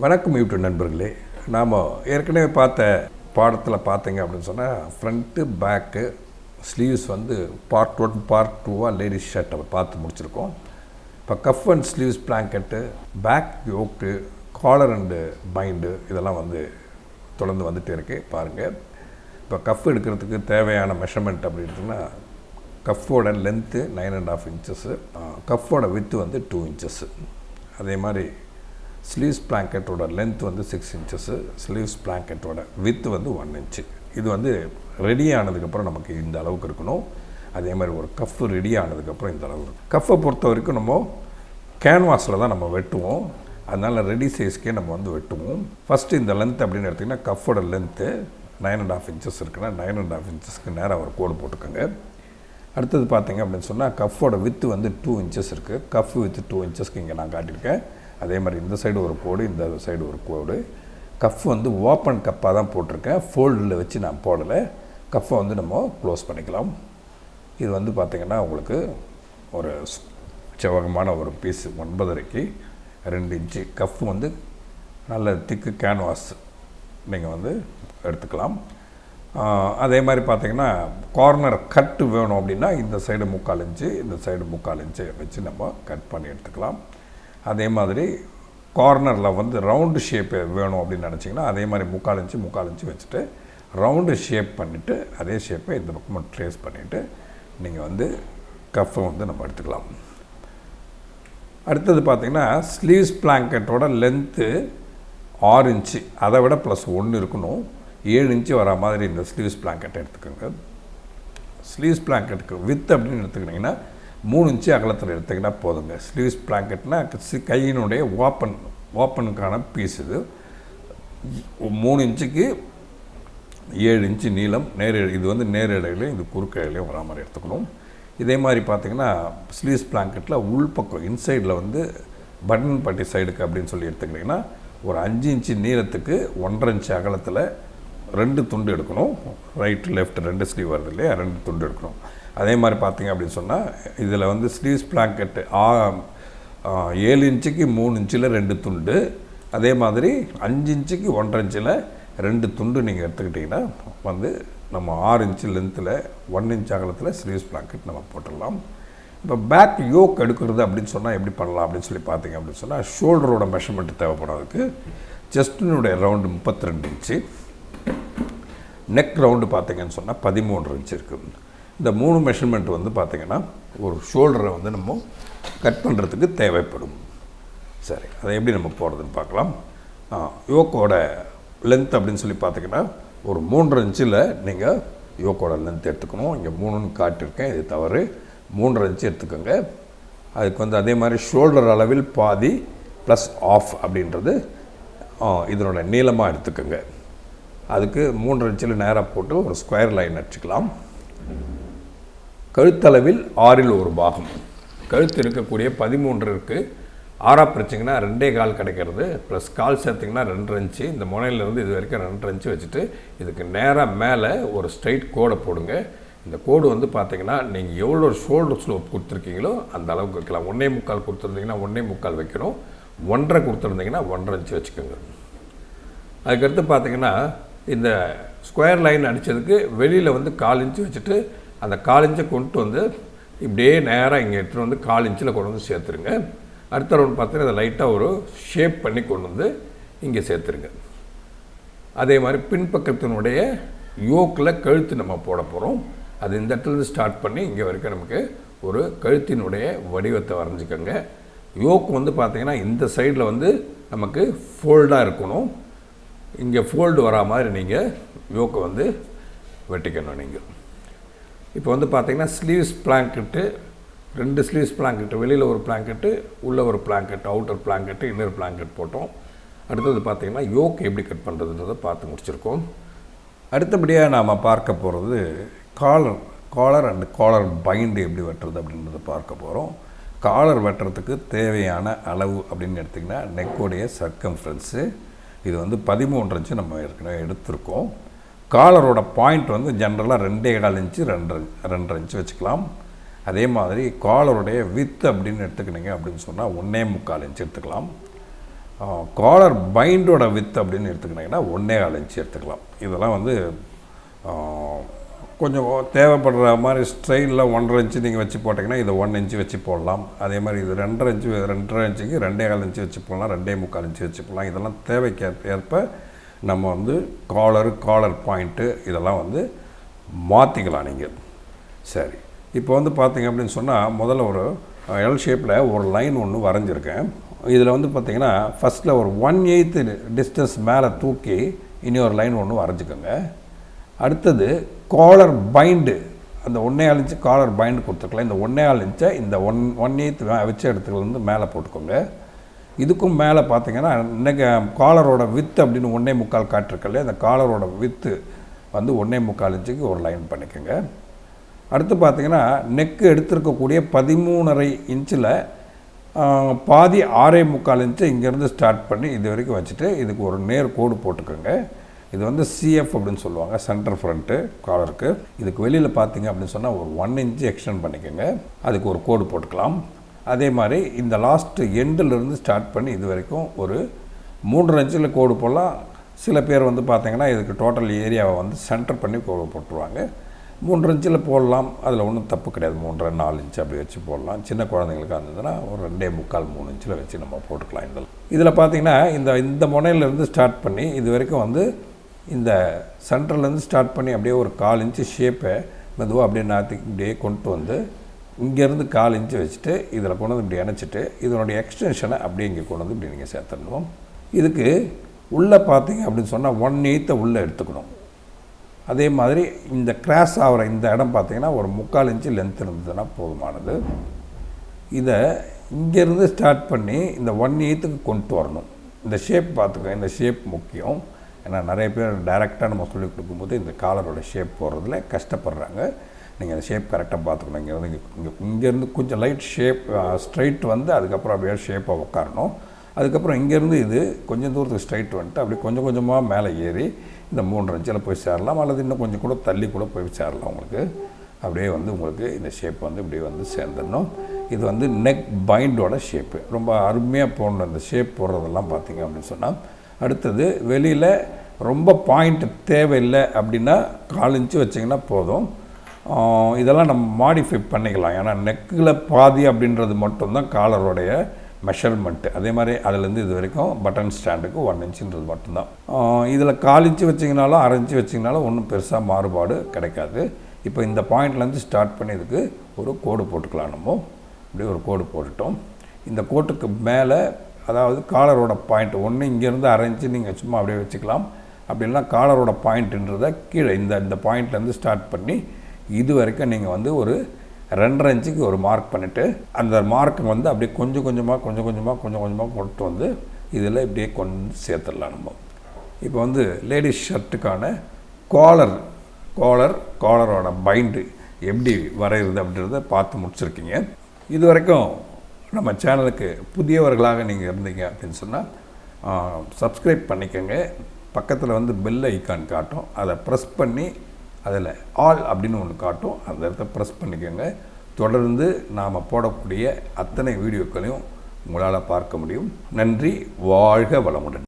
வணக்கம் யூடியூப் நண்பர்களே. நாம் ஏற்கனவே பார்த்த பாடத்தில் பார்த்தீங்க அப்படின்னு சொன்னால் ஃப்ரண்ட்டு பேக்கு ஸ்லீவ்ஸ் வந்து பார்ட் 1 பார்ட் 2 லேடிஸ் ஷர்ட்டை பார்த்து முடிச்சிருக்கோம். இப்போ cuff and sleeves placket, back yoke, collar and bind இதெல்லாம் வந்து தொடர்ந்து வந்துகிட்டே இருக்குது பாருங்கள். இப்போ கஃப் எடுக்கிறதுக்கு தேவையான மெஷர்மெண்ட் அப்படின்னா கஃப்போட லென்த்து 9.5 இன்ச்சஸ்ஸு, கஃப்போட வித்து வந்து 2 இன்ச்சஸ்ஸு. அதே மாதிரி ஸ்லீவ்ஸ் பிளாங்கெட்டோட லென்த் வந்து 6 இன்ச்சஸ்ஸு, ஸ்லீவ்ஸ் பிளாங்கெட்டோட வித்து வந்து 1 இன்ச்சு. இது வந்து ரெடி ஆனதுக்கப்புறம் நமக்கு இந்த அளவுக்கு இருக்கணும். அதே மாதிரி ஒரு கஃப்பு ரெடி ஆனதுக்கப்புறம் இந்த அளவு. கஃப்பை பொறுத்த வரைக்கும் நம்ம கேன்வாஸில் தான் நம்ம வெட்டுவோம். அதனால் ரெடி சைஸ்க்கே நம்ம வந்து வெட்டுவோம். ஃபஸ்ட்டு இந்த லென்த் அப்படின்னு எடுத்திங்கன்னா கஃப்போட லென்த்து 9.5 இன்ச்சஸ் இருக்குன்னா 9.5 இன்ச்சஸ்க்கு நேராக ஒரு கோடு போட்டுக்கோங்க. அடுத்தது பார்த்தீங்க அப்படின்னு சொன்னால் கஃப்போட வித்து வந்து 2 இன்ச்சஸ் இருக்குது. கஃப் வித்து 2 இன்ச்சஸ்க்கு இங்கே நான் காட்டியிருக்கேன். அதே மாதிரி இந்த சைடு ஒரு கோடு, இந்த சைடு ஒரு கோடு. கஃப் வந்து ஓப்பன் கப்பாக தான் போட்டிருக்கேன், ஃபோல்டில் வச்சு நான் போடலை. கஃப்பை வந்து நம்ம க்ளோஸ் பண்ணிக்கலாம். இது வந்து பார்த்திங்கன்னா உங்களுக்கு ஒரு செவகமான ஒரு பீஸ் 9.5க்கு 2 இன்ச்சு கஃப் வந்து நல்ல திக்கு கேன்வாஸ் நீங்கள் வந்து எடுத்துக்கலாம். அதே மாதிரி பார்த்திங்கன்னா கார்னர் கட்டு வேணும் அப்படின்னா இந்த சைடு 3/4 இன்ச்சு, இந்த சைடு 3/4 இன்ச்சு வச்சு நம்ம கட் பண்ணி எடுத்துக்கலாம். அதே மாதிரி கார்னரில் வந்து ரவுண்டு ஷேப்பு வேணும் அப்படின்னு நினச்சிங்கன்னா அதே மாதிரி 3/4 இன்ச்சு வச்சுட்டு ரவுண்டு ஷேப் பண்ணிவிட்டு அதே ஷேப்பை இந்த பக்கமாக ட்ரேஸ் பண்ணிவிட்டு நீங்கள் வந்து கஃப்பை வந்து நம்ம எடுத்துக்கலாம். அடுத்தது பார்த்திங்கன்னா ஸ்லீவ்ஸ் பிளாங்கெட்டோட லென்த்து 6 இன்ச்சு, அதை விட +1 இருக்கணும். 7 இன்ச்சு வரா மாதிரி இந்த ஸ்லீவ்ஸ் பிளாங்கெட்டை எடுத்துக்கோங்க. ஸ்லீவ்ஸ் பிளாங்கெட்டுக்கு வித் அப்படின்னு எடுத்துக்கிட்டிங்கன்னா 3 இன்ச்சு அகலத்தில் எடுத்துக்கிட்டா போதுங்க. ஸ்லீவ்ஸ் பிளாங்கெட்னால் கையினுடைய ஓப்பனுக்கான பீஸ். இது 3 இன்ச்சுக்கு 7 இன்ச்சு நீளம். இது வந்து நேர் இடையிலையும் இது குறுக்க இடையிலையும் வரா மாதிரி எடுத்துக்கணும். இதே மாதிரி பார்த்திங்கன்னா ஸ்லீவ்ஸ் பிளாங்கெட்டில் உள்பக்கம் இன்சைடில் வந்து பட்டன் பட்டி சைடுக்கு அப்படின்னு சொல்லி எடுத்துக்கிட்டிங்கன்னா ஒரு 5 இன்ச்சு நீளத்துக்கு 1.5 இன்ச்சு அகலத்தில் 2 துண்டு எடுக்கணும். ரைட்டு லெஃப்ட் 2 ஸ்லீவ் வருது இல்லையா, 2 துண்டு எடுக்கணும். அதே மாதிரி பார்த்திங்க அப்படின்னு சொன்னால் இதில் வந்து ஸ்லீவ்ஸ் பிளாங்கெட்டு 7 இன்ச்சுக்கு 3 இன்ச்சில் 2 துண்டு, அதே மாதிரி 5 இன்ச்சுக்கு 1.5 இன்ச்சில் 2 துண்டு நீங்கள் எடுத்துக்கிட்டிங்கன்னா வந்து நம்ம 6 இன்ச்சு லென்த்தில் 1 இன்ச் அகலத்தில் ஸ்லீவ்ஸ் பிளாங்கெட் நம்ம போட்டுடலாம். இப்போ பேக் யோக் எடுக்கிறது அப்படின்னு சொன்னால் எப்படி பண்ணலாம் அப்படின்னு சொல்லி பார்த்தீங்க அப்படின்னு சொன்னால் ஷோல்டரோட மெஷர்மெண்ட் தேவைப்படும். அதுக்கு செஸ்டினுடைய ரவுண்டு 32 இன்ச்சு, நெக் ரவுண்டு பார்த்திங்கன்னு சொன்னால் 13 இன்ச்சு இருக்குது. இந்த 3 மெஷர்மெண்ட் வந்து பார்த்திங்கன்னா ஒரு ஷோல்டரை வந்து நம்ம கட் பண்ணுறதுக்கு தேவைப்படும். சரி, அதை எப்படி நம்ம போடுறதுன்னு பார்க்கலாம். யோக்கோட லென்த் அப்படின்னு சொல்லி பார்த்திங்கன்னா ஒரு 3.5 இன்ச்சில் நீங்கள் யோக்கோட லென்த் எடுத்துக்கணும். இங்கே 3ன்னு காட்டியிருக்கேன், இது தவறு. 3.5 இன்ச்சு எடுத்துக்கோங்க. அதுக்கு வந்து அதே மாதிரி ஷோல்டர் அளவில் பாதி +1/2 அப்படின்றது இதனோட நீளமாக எடுத்துக்கோங்க. அதுக்கு 3.5 இன்ச்சில் நேராக போட்டு ஒரு ஸ்கொயர் லைன் அடிச்சுக்கலாம். கழுத்தளவில் 6ல் 1 பாகம். கழுத்து இருக்கக்கூடிய 13 இருக்குது. 6 பிரிச்சிங்கன்னா 2.25 கிடைக்கிறது. ப்ளஸ் கால் சேர்த்திங்கன்னா 2.5 இன்ச்சு. இந்த முனையிலேருந்து இது வரைக்கும் 2.5 இன்ச்சு வச்சுட்டு இதுக்கு நேராக மேலே ஒரு ஸ்ட்ரைட் கோடை போடுங்க. இந்த கோடு வந்து பார்த்திங்கன்னா நீங்கள் எவ்வளோ ஷோல்டர் ஸ்லோப் கொடுத்துருக்கீங்களோ அந்த அளவுக்கு வைக்கலாம். 1.25 கொடுத்துருந்தீங்கன்னா 1.25 வைக்கணும். 1.5 கொடுத்துருந்தீங்கன்னா 1.5 இன்ச்சு வச்சுக்கோங்க. அதுக்கடுத்து பார்த்திங்கன்னா இந்த ஸ்கொயர் லைன் அடித்ததுக்கு வெளியில் வந்து 1/4 இன்ச்சு வச்சுட்டு அந்த 1/4 இன்ச்சை கொண்டு வந்து இப்படியே நேராக இங்கே எடுத்துகிட்டு வந்து 1/4 இன்ச்சில் கொண்டு வந்து சேர்த்துருங்க. அடுத்த ரவுண்ட் பார்த்தீங்கன்னா அதை லைட்டாக ஒரு ஷேப் பண்ணி கொண்டு வந்து இங்கே சேர்த்துருங்க. அதே மாதிரி பின்பக்கத்தினுடைய யோக்கில் கழுத்து நம்ம போட போகிறோம். அது இந்த இடத்துலேருந்து ஸ்டார்ட் பண்ணி இங்கே வரைக்கும் நமக்கு ஒரு கழுத்தினுடைய வடிவத்தை வரைஞ்சிக்கோங்க. யோக் வந்து பார்த்திங்கன்னா இந்த சைடில் வந்து நமக்கு ஃபோல்டாக இருக்கணும். இங்கே ஃபோல்டு வரா மாதிரி நீங்கள் யோக்கை வந்து வெட்டிக்கணும். நீங்கள் இப்போ வந்து பார்த்திங்கன்னா ஸ்லீவ்ஸ் பிளாங்கெட்டு 2 ஸ்லீவ்ஸ் பிளாங்கெட்டு, வெளியில் ஒரு பிளாங்கெட்டு, உள்ளே ஒரு பிளாங்கெட், அவுட்டர் பிளாங்கெட்டு, இன்னொரு பிளாங்கெட் போட்டோம். அடுத்தது பார்த்திங்கன்னா யோக் எப்படி கட் பண்ணுறதுன்றதை பார்த்து முடிச்சிருக்கோம். அடுத்தபடியாக நாம் பார்க்க போகிறது காலர் அண்ட் காலர் பைண்டு எப்படி வெட்டுறது அப்படின்றத பார்க்க போகிறோம். காலர் வெட்டுறதுக்கு தேவையான அளவு அப்படின்னு எடுத்திங்கன்னா நெக்கோடைய சர்க்கம்ஃபரன்ஸு இது வந்து 13 இன்ச்சு நம்ம ஏற்கனவே எடுத்திருக்கோம். காலரோட பாயிண்ட் வந்து ஜென்ரலாக 2.25 இன்ச்சு 2.5 இன்ச்சு வச்சுக்கலாம். அதே மாதிரி காலருடைய வித் அப்படின்னு எடுத்துக்கினீங்க அப்படின்னு சொன்னால் 1.25 இன்ச்சு எடுத்துக்கலாம். காலர் பைண்டோட வித் அப்படின்னு எடுத்துக்கிட்டிங்கன்னா 1.25 இன்ச்சு எடுத்துக்கலாம். இதெல்லாம் வந்து கொஞ்சம் தேவைப்படுற மாதிரி ஸ்டைலில் 1.5 இன்ச்சு நீங்கள் வச்சு போட்டிங்கன்னா இதை 1 இன்ச்சு வச்சு போடலாம். அதே மாதிரி இது 2.5 இன்ச்சு 2.5 இன்ச்சுக்கு 2.25 இன்ச்சு வச்சு போடலாம், 2.25 இன்ச்சு வச்சு போடலாம். இதெல்லாம் தேவைக்கு ஏற்ப நம்ம வந்து காலர் பாயிண்ட்டு இதெல்லாம் வந்து மாற்றிக்கலாம் நீங்கள். சரி, இப்போ வந்து பார்த்தீங்க அப்படின்னு சொன்னால் முதல்ல ஒரு எல் ஷேப்பில் ஒரு லைன் ஒன்று வரைஞ்சிருக்கேன். இதில் வந்து பார்த்திங்கன்னா ஃபஸ்ட்டில் ஒரு 1/8 டிஸ்டன்ஸ் மேலே தூக்கி இனி ஒரு லைன் ஒன்று வரைஞ்சிக்கோங்க. அடுத்தது காலர் பைண்டு, அந்த 1.25 இன்ச்சு காலர் பைண்டு கொடுத்துருக்கலாம். இந்த 1.25 இன்ச்சை இந்த 1/8 வச்ச இடத்துல வந்து மேலே போட்டுக்கோங்க. இதுக்கும் மேலே பார்த்தீங்கன்னா இன்றைக்கி காலரோட வித்து அப்படின்னு 1.25 காட்டிருக்கல, இந்த காலரோட வித்து வந்து 1.25 இன்ச்சுக்கு ஒரு லைன் பண்ணிக்கோங்க. அடுத்து பார்த்திங்கன்னா நெக்கு எடுத்துருக்கக்கூடிய 13.5 இன்ச்சில் பாதி 6.25 இன்ச்சு இங்கேருந்து ஸ்டார்ட் பண்ணி இது வரைக்கும் வச்சுட்டு இதுக்கு ஒரு நேர் கோடு போட்டுக்கோங்க. இது வந்து சிஎஃப் அப்படின்னு சொல்லுவாங்க, சென்டர் ஃப்ரண்ட்டு காலருக்கு. இதுக்கு வெளியில் பார்த்தீங்க அப்படின்னு சொன்னால் ஒரு 1 இன்ச்சு எக்ஸ்டெண்ட் பண்ணிக்கோங்க, அதுக்கு ஒரு கோடு போட்டுக்கலாம். அதே மாதிரி இந்த லாஸ்ட்டு எண்டிலிருந்து ஸ்டார்ட் பண்ணி இது வரைக்கும் ஒரு 3.5 இன்ச்சில் கோடு போடலாம். சில பேர் வந்து பார்த்திங்கன்னா இதுக்கு டோட்டல் ஏரியாவை வந்து சென்டர் பண்ணி கோடு போட்டுருவாங்க. 3.5 இன்ச்சில் போடலாம், அதில் ஒன்றும் தப்பு கிடையாது. 3.5-4 இன்ச்சு அப்படி வச்சு போடலாம். சின்ன குழந்தைங்களுக்கு இருந்ததுன்னா ஒரு 2.25-3 இன்ச்சில் வச்சு நம்ம போட்டுக்கலாம். இதில் பார்த்திங்கன்னா இந்த முனையிலேருந்து ஸ்டார்ட் பண்ணி இது வரைக்கும் வந்து இந்த சென்டர்லேருந்து ஸ்டார்ட் பண்ணி அப்படியே ஒரு 1/4 இன்ச்சு ஷேப்பை மெதுவாக அப்படியே இப்படியே கொண்டு வந்து இங்கேருந்து 1/4 இன்ச்சு வச்சுட்டு இதில் கொண்டு வந்து இப்படி இணைச்சிட்டு இதனுடைய எக்ஸ்டென்ஷனை அப்படியே இங்கே கொண்டு வந்து இப்படி நீங்கள் சேர்த்துடணும். இதுக்கு உள்ளே பார்த்தீங்க அப்படின்னு சொன்னால் 1/8 உள்ளே எடுத்துக்கணும். அதே மாதிரி இந்த கிராஸ் ஆகிற இந்த இடம் பார்த்திங்கன்னா ஒரு 3/4 இன்ச்சு லென்த் இருந்ததுன்னா போதுமானது. இதை இங்கேருந்து ஸ்டார்ட் பண்ணி இந்த 1/8க்கு கொண்டு வரணும். இந்த ஷேப் பார்த்துக்கோங்க, இந்த ஷேப் முக்கியம். ஏன்னா நிறைய பேர் டைரெக்டாக நம்ம சொல்லிக் கொடுக்கும்போது இந்த காலரோட ஷேப் போடுறதுல கஷ்டப்படுறாங்க. நீங்கள் அந்த ஷேப் கரெக்டாக பார்த்துக்கணும். இங்கேருந்து கொஞ்சம் லைட் ஷேப் ஸ்ட்ரைட் வந்து அதுக்கப்புறம் அப்படியே ஷேப்பாக உட்காரணும். அதுக்கப்புறம் இங்கேருந்து இது கொஞ்சம் தூரத்துக்கு ஸ்ட்ரைட் வந்துட்டு அப்படியே கொஞ்சம் கொஞ்சமாக மேலே ஏறி இந்த 3.5 இன்ச்சில் போய் சேரலாம், அல்லது இன்னும் கொஞ்சம் கூட தள்ளி கூட போய் சேரலாம். உங்களுக்கு அப்படியே வந்து உங்களுக்கு இந்த ஷேப் வந்து இப்படி வந்து சேர்ந்துடணும். இது வந்து நெக் பைண்டோட ஷேப்பு ரொம்ப அருமையாக போடணும். இந்த ஷேப் போடுறதெல்லாம் பார்த்திங்க அப்படின்னு சொன்னால். அடுத்தது வெளியில் ரொம்ப பாயிண்ட் தேவையில்லை அப்படின்னா 1/4 இன்ச்சு வச்சிங்கன்னா போதும். இதெல்லாம் நம்ம மாடிஃபை பண்ணிக்கலாம். ஏன்னா நெக்கில் பாதி அப்படின்றது மட்டும்தான் காலருடைய மெஷர்மெண்ட்டு. அதே மாதிரி அதிலேருந்து இது வரைக்கும் பட்டன் ஸ்டாண்டுக்கு 1 இன்ச்சுன்றது மட்டும்தான். இதில் 1/4 இன்ச்சு வச்சிங்கனாலும் 1/2 இன்ச்சு வச்சிங்கனாலும் ஒன்றும் பெருசாக மாறுபாடு கிடைக்காது. இப்போ இந்த பாயிண்ட்லேருந்து ஸ்டார்ட் பண்ணி இதுக்கு ஒரு கோடு போட்டுக்கலாம். நம்ம இப்படி ஒரு கோடு போட்டுட்டோம். இந்த கோட்டுக்கு மேலே அதாவது காலரோட பாயிண்ட் ஒன்று இங்கேருந்து 1/2 இன்ச்சு நீங்கள் சும்மா அப்படியே வச்சுக்கலாம். அப்படின்னா காலரோட பாயிண்ட்டுன்றதை கீழே இந்த பாயிண்ட்லேருந்து ஸ்டார்ட் பண்ணி இது வரைக்கும் நீங்கள் வந்து ஒரு 2.5 இன்ச்சுக்கு ஒரு மார்க் பண்ணிவிட்டு அந்த மார்க்கை வந்து அப்படியே கொஞ்சம் கொஞ்சமாக கொண்டு வந்து இதில் இப்படியே கொண்டு சேர்த்துடலாம். நம்ம இப்போ வந்து லேடிஸ் ஷர்ட்டுக்கான காலரோட பைண்டு எப்படி வரைகிறது அப்படின்றத பார்த்து முடிச்சிருக்கீங்க. இது வரைக்கும் நம்ம சேனலுக்கு புதியவர்களாக நீங்கள் இருந்தீங்க அப்படின்னு சொன்னால் சப்ஸ்கிரைப் பண்ணிக்கோங்க. பக்கத்தில் வந்து பெல் ஐக்கான் காட்டும், அதை ப்ரெஸ் பண்ணி அதில் ஆல் அப்படின்னு ஒன்று காட்டும், அந்த இடத்த ப்ரெஸ் பண்ணிக்கோங்க. தொடர்ந்து நாம் போடக்கூடிய அத்தனை வீடியோக்களையும் உங்களால் பார்க்க முடியும். நன்றி, வாழ்க வளமுடன்.